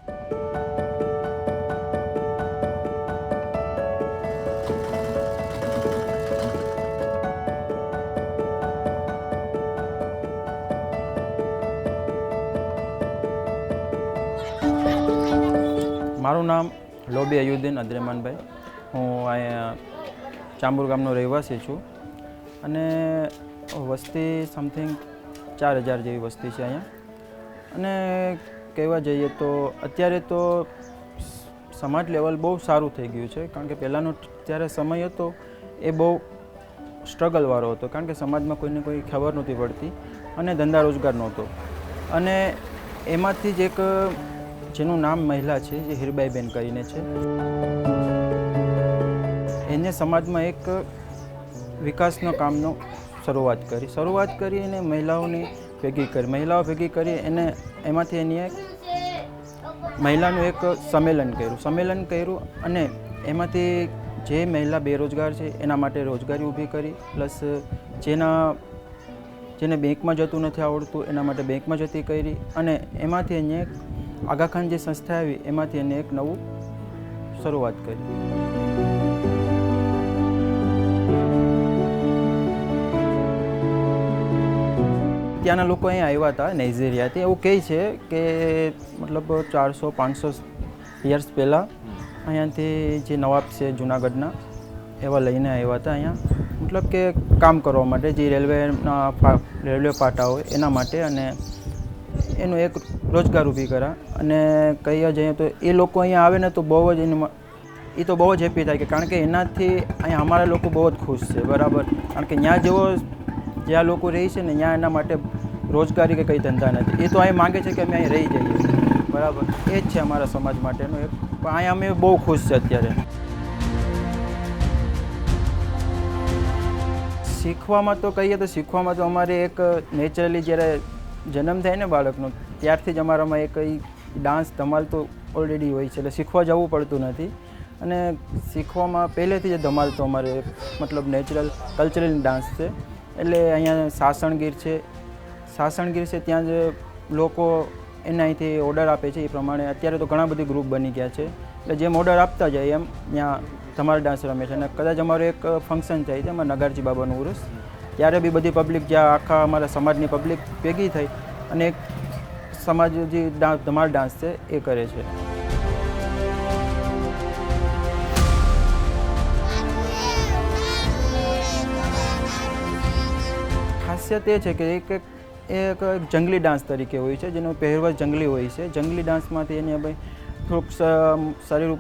મારું નામ લોબી અયુદ્દીન અદ્રેમાનભાઈ, હું અહીંયા ચાંબુર ગામનો રહેવાસી છું અને વસ્તી સમથિંગ 4000 જેવી વસ્તી છે અહીંયા. અને કહેવા જઈએ તો અત્યારે તો સમાજ લેવલ બહુ સારું થઈ ગયું છે, કારણ કે પહેલાંનો ત્યારે સમય હતો એ બહુ સ્ટ્રગલવાળો હતો, કારણ કે સમાજમાં કોઈને કોઈ ખબર નહોતી પડતી અને ધંધા રોજગાર નહોતો. અને એમાંથી જ એક જેનું નામ મહિલા છે, જે હીરબાઈબેન કરીને છે, એને સમાજમાં એક વિકાસનો કામનો શરૂઆત કરી અને મહિલાઓની મહિલાઓ ભેગી કરી એને એમાંથી એની એક મહિલાનું એક સંમેલન કર્યું અને એમાંથી જે મહિલા બેરોજગાર છે એના માટે રોજગારી ઊભી કરી, પ્લસ જેને બેંકમાં જતું નથી આવડતું એના માટે બેંકમાં જતી કરી, અને એમાંથી એને એક આગા ખાન જે સંસ્થા આવી એમાંથી એને એક નવું શરૂઆત કરી. ત્યાંના લોકો અહીંયા આવ્યા હતા નાઇજીરિયાથી. એવું કહે છે કે મતલબ 400-500 યર્સ પહેલાં અહીંયાથી જે નવાબ છે જૂનાગઢના એવા લઈને આવ્યા હતા અહીંયા, મતલબ કે કામ કરવા માટે, જે રેલવે પાટા હોય એના માટે, અને એનું એક રોજગાર ઊભી કર્યા. અને કહીએ જઈએ તો એ લોકો અહીંયા આવે ને તો બહુ જ એ તો બહુ જ હેપી થાય, કે કારણ કે એનાથી અહીંયા અમારા લોકો બહુ જ ખુશ છે, બરાબર. કારણ કે જ્યાં લોકો રહે છે ને ત્યાં એના માટે રોજગારી કે કંઈ ધંધા નથી. એ તો અહીં માગે છે કે અમે અહીં રહી જઈએ, બરાબર. એ જ છે અમારા સમાજ માટેનું એક. પણ અહીંયા અમે બહુ ખુશ છે અત્યારે. શીખવામાં તો કહીએ તો શીખવામાં તો અમારે એક નેચરલી જ્યારે જન્મ થાય ને બાળકનો ત્યારથી જ અમારામાં એક ડાન્સ ધમાલ તો ઓલરેડી હોય છે, એટલે શીખવા જવું પડતું નથી. અને શીખવામાં પહેલેથી જ ધમાલ તો અમારે મતલબ નેચરલ કલ્ચરલ ડાન્સ છે. એટલે અહીંયા સાસણગીર છે, ત્યાં જ લોકો એના અહીંથી ઓર્ડર આપે છે. એ પ્રમાણે અત્યારે તો ઘણા બધી ગ્રુપ બની ગયા છે, એટલે જેમ ઓર્ડર આપતા જાય એમ ત્યાં ધમાલ ડાન્સ રમે છે. અને કદાચ અમારું એક ફંક્શન થાય છે એમાં નગારજી બાબાનું ઉર્સ, ત્યારે બી બધી પબ્લિક, જ્યાં આખા અમારા સમાજની પબ્લિક ભેગી થઈ અને એક સમાજ જે ધમાલ ડાન્સ છે એ કરે છે. ખાસિયત એ છે કે એક જંગલી ડાન્સ તરીકે હોય છે, જેનો પહેરવેશ જંગલી હોય છે. જંગલી ડાન્સમાંથી એને ભાઈ થોડુંક શરીર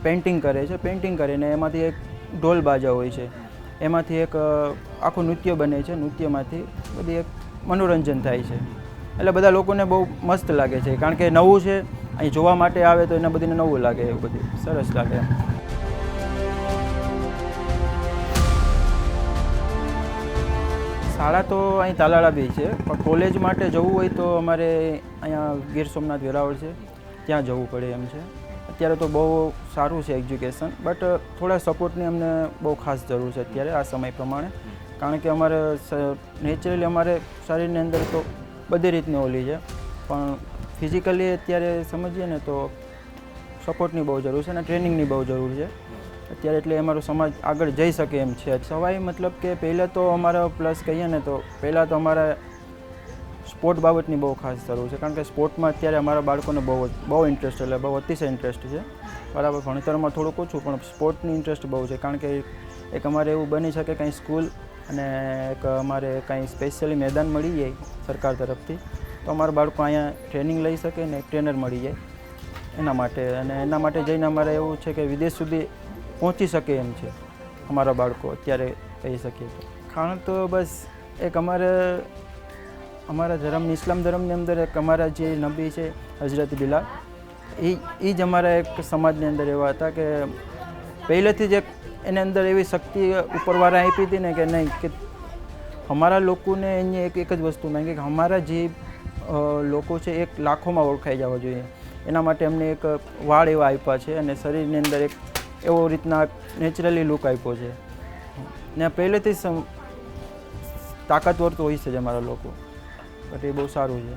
પેઇન્ટિંગ કરે છે, પેઇન્ટિંગ કરીને એમાંથી એક ઢોલ બાજા હોય છે, એમાંથી એક આખું નૃત્ય બને છે. નૃત્યમાંથી બધી એક મનોરંજન થાય છે, એટલે બધા લોકોને બહુ મસ્ત લાગે છે, કારણ કે નવું છે, અહીં જોવા માટે આવે તો એને બધીને નવું લાગે, એવું બધું સરસ લાગે. શાળા તો અહીં તાલાળા બી છે, પણ કોલેજ માટે જવું હોય તો અમારે અહીંયા ગીર સોમનાથ વેરાવળ છે, ત્યાં જવું પડે એમ છે. અત્યારે તો બહુ સારું છે એજ્યુકેશન, બટ થોડા સપોર્ટની અમને બહુ ખાસ જરૂર છે અત્યારે આ સમય પ્રમાણે, કારણ કે અમારે નેચરલી અમારે શરીરની અંદર તો બધી રીતની ઓલી છે, પણ ફિઝિકલી અત્યારે સમજીએ ને તો સપોર્ટની બહુ જરૂર છે અને ટ્રેનિંગની બહુ જરૂર છે અત્યારે. એટલે અમારો સમાજ આગળ જઈ શકે એમ છે. સવાઈ મતલબ કે પહેલાં તો અમારા પ્લસ કહીએ ને તો પહેલાં તો અમારા સ્પોર્ટ બાબતની બહુ ખાસ જરૂર છે, કારણ કે સ્પોર્ટમાં અત્યારે અમારા બાળકોને બહુ ઇન્ટરેસ્ટ, એટલે બહુ અતિશય ઇન્ટરેસ્ટ છે, બરાબર. ભણતરમાં થોડુંક ઓછું, પણ સ્પોર્ટની ઇન્ટરેસ્ટ બહુ છે, કારણ કે એક અમારે એવું બની શકે કંઈ સ્કૂલ અને એક અમારે કંઈ સ્પેશિયલી મેદાન મળી જાય સરકાર તરફથી, તો અમારા બાળકો અહીંયા ટ્રેનિંગ લઈ શકે ને એક ટ્રેનર મળી જાય એના માટે. અને એના માટે જઈને અમારે એવું છે કે વિદેશ સુધી પહોંચી શકે એમ છે અમારા બાળકો અત્યારે, કહી શકીએ તો. ખાણ તો બસ એક અમારા ધર્મની, ઇસ્લામ ધર્મની અંદર એક અમારા જે નબી છે હઝરત બિલાલ, એ જ અમારા એક સમાજની અંદર એવા હતા કે પહેલેથી જ એની અંદર એવી શક્તિ ઉપરવાળા આપી હતી ને કે નહીં, કે અમારા લોકોને અહીંયા એક જ વસ્તુ માંગે કે અમારા જે લોકો છે એક લાખોમાં ઓળખાઈ જવા જોઈએ. એના માટે અમને એક વાળ એવા આપ્યા છે અને શરીરની અંદર એક એવો રીતના નેચરલી લુક આપ્યો છે. ને પહેલેથી જ તાકાતવર તો હોય છે જ અમારા લોકો, બટ એ બહુ સારું છે.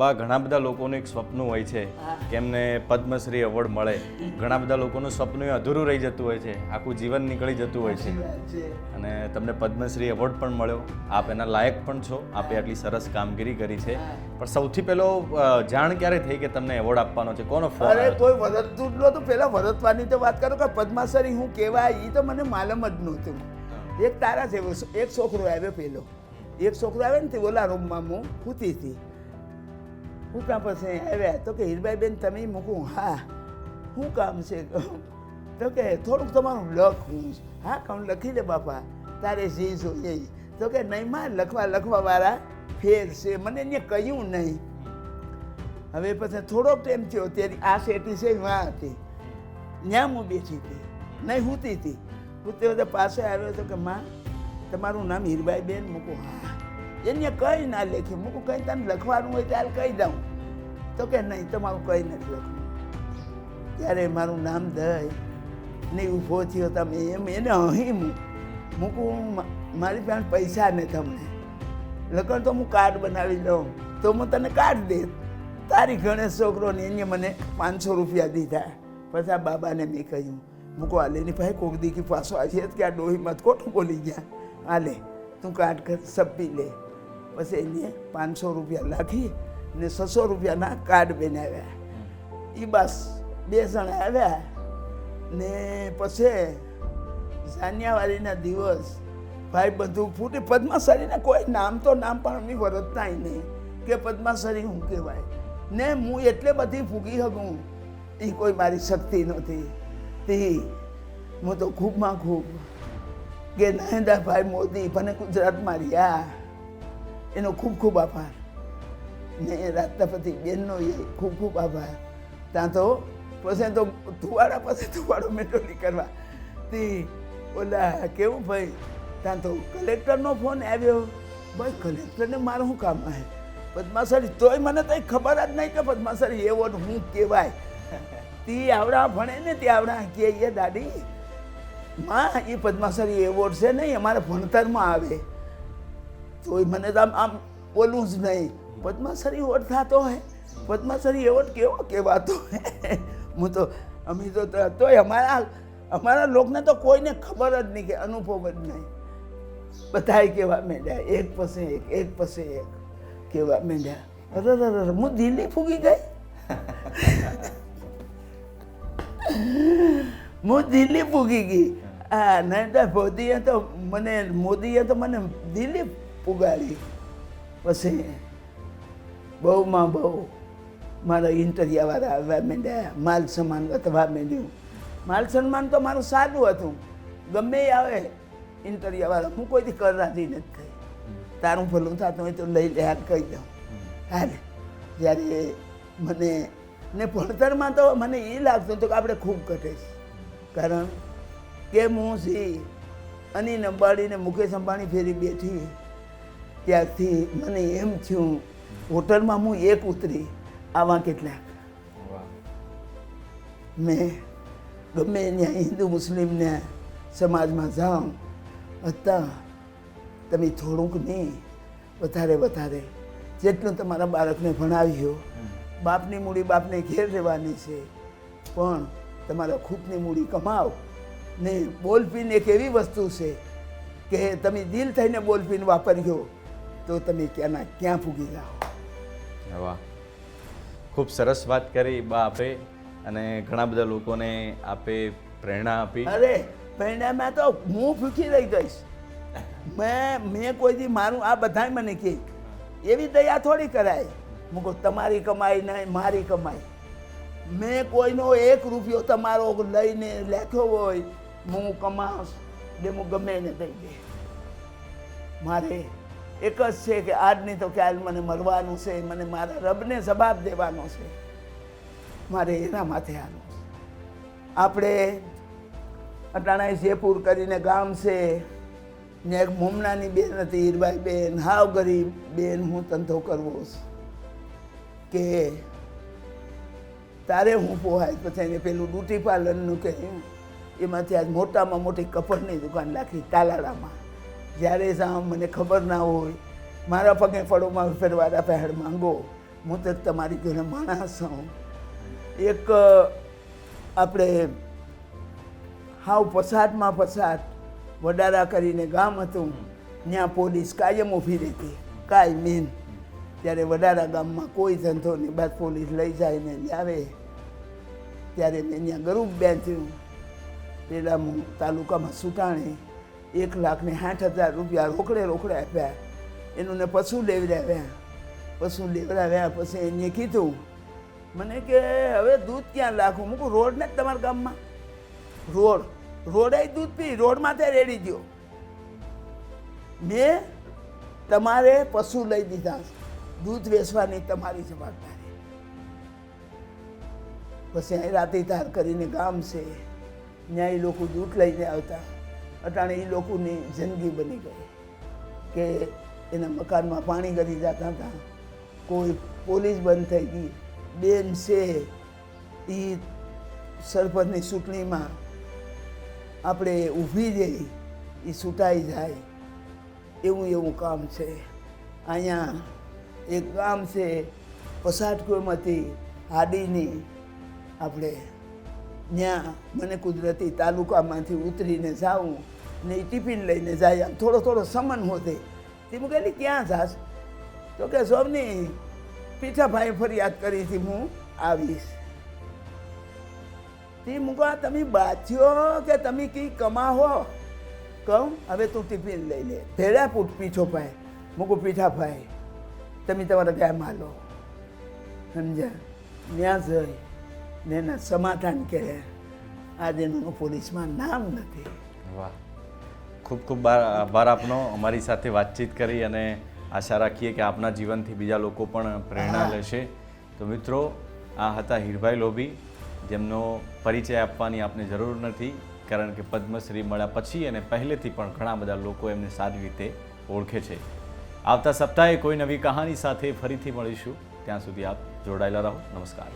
બા ઘણા બધા લોકોનું એક સ્વપ્ન હોય છે કે એમને પદ્મશ્રી એવોર્ડ મળે. ઘણા બધા લોકોનું સ્વપ્ન અધૂરું રહી જતું હોય છે, આખું જીવન નીકળી જતું હોય છે, અને તમને પદ્મશ્રી એવોર્ડ પણ મળ્યો. આપ એના લાયક પણ છો, આપે આટલી સરસ કામગીરી કરી છે. પણ સૌથી પહેલો જાણ ક્યારે થઈ કે તમને એવોર્ડ આપવાનો છે? કોનો ફોન? અરે કોઈ વરતતું જ નહોતું. પેલા વરતવાની તો વાત કરો કે પદ્માસરી હું કહેવાય એ તો મને માલમ જ નહોતું. એક તારા જેવો એક છોકરો આવ્યો, પેલો એક છોકરો આવે ને તે ઓલા રૂમમાં હું પૂતી હતી. હું કામ પછી આવ્યા તો કે હીરબાઈબેન તમે મૂકું? હા. શું કામ છે? તો કે થોડુંક તમારું લખવું. હા કામ લખી દે બાપા, તારે જે જોઈએ. તો કે નહીં માં, લખવાવાળા ફેર છે. મને એને કહ્યું નહીં. હવે પછી થોડોક ટાઈમ થયો ત્યારે આ શેઠી છે વાં હતી, ત્યાં હું બેઠી હતી, નહીં હૂતી હતી. હૂતે વખતે પાસે આવ્યો તો કે માં તમારું નામ હીરબાઈબેન? મૂકું હા. એને કંઈ ના લેખી. મૂકું કંઈ તને લખવાનું હોય ત્યારે કહી દઉં. તો કે નહીં તમારું કંઈ નથી લખવું. ત્યારે મારું નામ દઈ ને ઊભો થયો. તમે એમ એને અહીં મૂકું મારી પાસે પૈસા ને તમને લખણ તો હું કાર્ડ બનાવી દઉં તો હું તને કાર્ડ દે. તારી ગણેશ છોકરોને એને મને 500 રૂપિયા દીધા. પછી આ બાબાને મેં કહ્યું મૂકો હાલેની પાસે કોક દીકી પાછો આવી કે આ ડોહીમાં ખોટું બોલી ગયા. હાલે તું કાર્ડ કર, સપ્પી લે. પછી એને 500 રૂપિયા લાખી ને 600 રૂપિયાના કાર્ડ બનાવ્યા. એ બસ 2 જણા આવ્યા ને પછી જાન્યુઆરીના દિવસ ભાઈ બધું ફૂટી. પદ્માસરીને કોઈ નામ તો નામ પણ અમે વરતતા નહીં કે પદ્માસરી શું કહેવાય ને. હું એટલે બધી ફૂગી શકું એ કોઈ મારી શક્તિ નહોતી. તે હું તો ખૂબમાં ખૂબ કે નરેન્દ્રભાઈ મોદી મને ગુજરાતમાં રહ્યા એનો ખૂબ ખૂબ આભાર. ને રાષ્ટ્રપતિ બેનનો એ ખૂબ ખૂબ આભાર. ત્યાં તો પછી તો ધુવાડા પછી ધુવાડો મેટોલી કરવા તે ઓલા કેવું ભાઈ ત્યાં તો કલેક્ટરનો ફોન આવ્યો. ભાઈ કલેક્ટરને મારું શું કામ આવે પદ્માસરી? તોય મને તો ખબર જ નહીં કે પદ્માસરી એવોર્ડ શું કહેવાય. તે આવડા ભણે ને તે આવડા કે દાદી માં એ પદ્માસરી એવોર્ડ છે નહીં અમારા ભણતરમાં આવે. તોય મને તો આમ બોલવું જ નહીં. પદ્માસરી એવોર્ડ થતો હોય, પદ્માસરી એવોર્ડ કેવો કહેવાતો હોય. હું તો અમે તો તોય અમારા લોકને તો કોઈને ખબર જ નહીં કે અનુભવ જ નહીં. બધાય કેવા માંડ્યા, એક પછી એક પછી એક કેવા માંડ્યા. અરે હું દિલ્હી ફૂગી ગઈ. હું દિલ્હી ફૂગી ગઈ. હા નરેન્દ્ર મોદીએ તો મને દિલ્હી પુગાડી. પછી બહુમાં બહુ મારા ઇન્ટરવ્યુવાળા આવવા માંડ્યા. માલ સમાન વધવા માંડ્યું. માલ સન્માન તો મારું સારું હતું. ગમે એ આવે ઇન્ટરવ્યુવાળા, હું કોઈથી કર રાજી નથી થઈ. તારું ભલું થતું હોય તો લઈ લે, હાલ કહી દઉં. હાલે જ્યારે મને ને ભણતરમાં તો મને એ લાગતું હતું કે આપણે ખૂબ ઘટે છે. કારણ કે હું સી અનિલ અંબાણીને મુકેશ અંબાણી ફેરી બેઠી ત્યારથી મને એમ થયું હોટલમાં હું એક ઉતરી આવા કેટલાક મેં ગમે ત્યાં હિન્દુ મુસ્લિમને સમાજમાં જાઉં હતા. તમે થોડુંક નહીં વધારે જેટલું તમારા બાળકને ભણાવ્યો. બાપની મૂડી બાપને ઘેર રહેવાની છે, પણ તમારા ખુદની મૂડી કમાવ ને. બોલપીન એક એવી વસ્તુ છે કે તમે દિલ થઈને બોલપીન વાપર્યો તો તમે ક્યાં ફૂગી જાઓ. વાહ, ખૂબ સરસ વાત કરી બા આપે, અને ઘણા બધા લોકોને આપે પ્રેરણા આપી. અરે પ્રેરણામાં તો હું ફૂકી રહી ગઈશ. મેં કોઈથી મારું આ બધાય મને કહે એવી દયા થોડી કરાય. હું કહું તમારી કમાઈ નહીં મારી કમાઈ. મેં કોઈનો 1 રૂપિયો તમારો લઈને લેખ્યો હોય હું કમાશ એટલે હું ગમે એને દઈ દે. મારે એક જ છે કે આજની તો કાલ મને મળવાનું છે, મને મારા રબને જવાબ દેવાનો છે. મારે એના માથે આનું. આપણે અટાણાઈ જયપુર કરીને ગામ છે ને એક મુમનાની બેન હતી હીરબાઈ બેન, હાવ ગરીબ બેન. હું ધંધો કરવો કે તારે હું પોહાય. પછી એને પેલું બ્યુટી પાર્લરનું કહ્યું, એમાંથી આજ મોટામાં મોટી કપડની દુકાન રાખી તાલાળામાં. જ્યારે જાઉં મને ખબર ના હોય, મારા પગે ફળોમાં ફેરવાના પહેડ માંગો હું તો તમારી ઘરે માણસ છું. એક આપણે હાવ પછાતમાં પછાત વડારા કરીને ગામ હતું, ત્યાં પોલીસ કાયમ ઊભી રહેતી કાયમીન. ત્યારે વડારા ગામમાં કોઈ ધંધો નહીં, બાદ પોલીસ લઈ જાય ને આવે. ત્યારે મેં ત્યાં ગરીબ બેન થયું. પેલા હું તાલુકામાં સુટાણી 1,60,000 રૂપિયા રોકડે આપ્યા. એનું ને પશુ લેવડાવ્યા. પછી એને કીધું મને કે હવે દૂધ ક્યાં લાખું? મૂકું રોડ ને તમારા ગામમાં રોડે દૂધ પી, રોડમાં તે રેડી દો. મેં તમારે પશુ લઈ દીધા, દૂધ વેચવાની તમારી જવાબદારી. પછી અહીં રાતીધાર કરીને ગામ છે, ત્યાં એ લોકો દૂધ લઈને આવતા. અટાણે એ લોકોની જિંદગી બની ગઈ કે એના મકાનમાં પાણી ગળી જતા હતા. કોઈ પોલીસ બંધ થઈ ગઈ. બેન છે એ સરપંચની ચૂંટણીમાં આપણે ઊભી જઈ, એ છૂટાઈ જાય એવું કામ છે. અહીંયા એક ગામ છે પસાટકોમાંથી હાડીની, આપણે ત્યાં મને કુદરતી તાલુકામાંથી ઉતરીને જાઉં ને એ ટિફિન લઈને જાય. આમ થોડો સમન હોતે. તે હું કહેલી ક્યાં જાશ? તો કે સોમની પીઠાભાઈ ફરિયાદ કરી હતી, હું આવીશ. તે મૂકવા તમે બાથ્યો કે તમે કંઈ કમાવો? કહું હવે તું ટિફિન લઈ લે. ભેડા પીઠો ભાઈ મૂકું પીઠાભાઈ તમે તમારા ગામમાં લો. સમજ્યા? ત્યાં જઈ ને એના સમાધાન કરે. આજે એનું પોલીસમાં નામ નથી. વાહ, ખૂબ ખૂબ આભાર આપનો અમારી સાથે વાતચીત કરી, અને આશા રાખીએ કે આપના જીવનથી બીજા લોકો પણ પ્રેરણા લેશે. તો મિત્રો, આ હતા હીરભાઈ લોભી, જેમનો પરિચય આપવાની આપને જરૂર નથી, કારણ કે પદ્મશ્રી મળ્યા પછી અને પહેલેથી પણ ઘણા બધા લોકો એમને સારી રીતે ઓળખે છે. આવતા સપ્તાહે કોઈ નવી કહાની સાથે ફરીથી મળીશું. ત્યાં સુધી આપ જોડાયેલા રહો. નમસ્કાર.